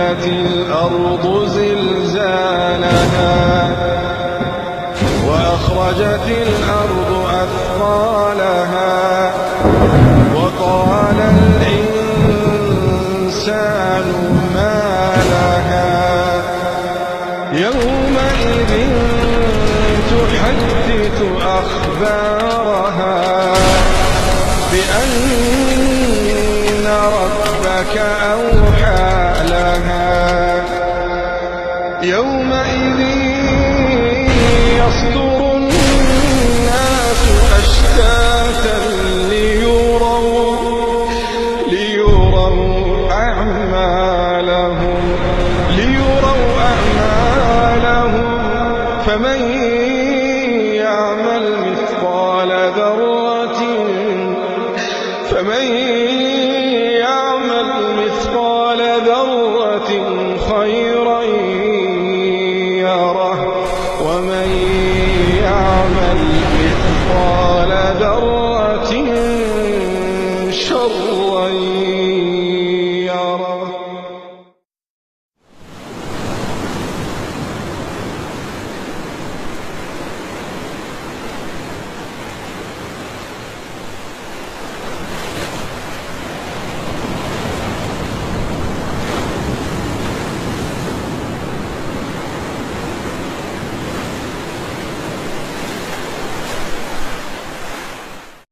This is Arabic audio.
وأزلفت الأرض زلزالها وأخرجت الأرض أثقالها وقال الإنسان ما لها يومئذ تحدث أخبارها بأن ربك أوحى لها يومئذ يصدر الناس أشتاتا ليروا أعمالهم فمن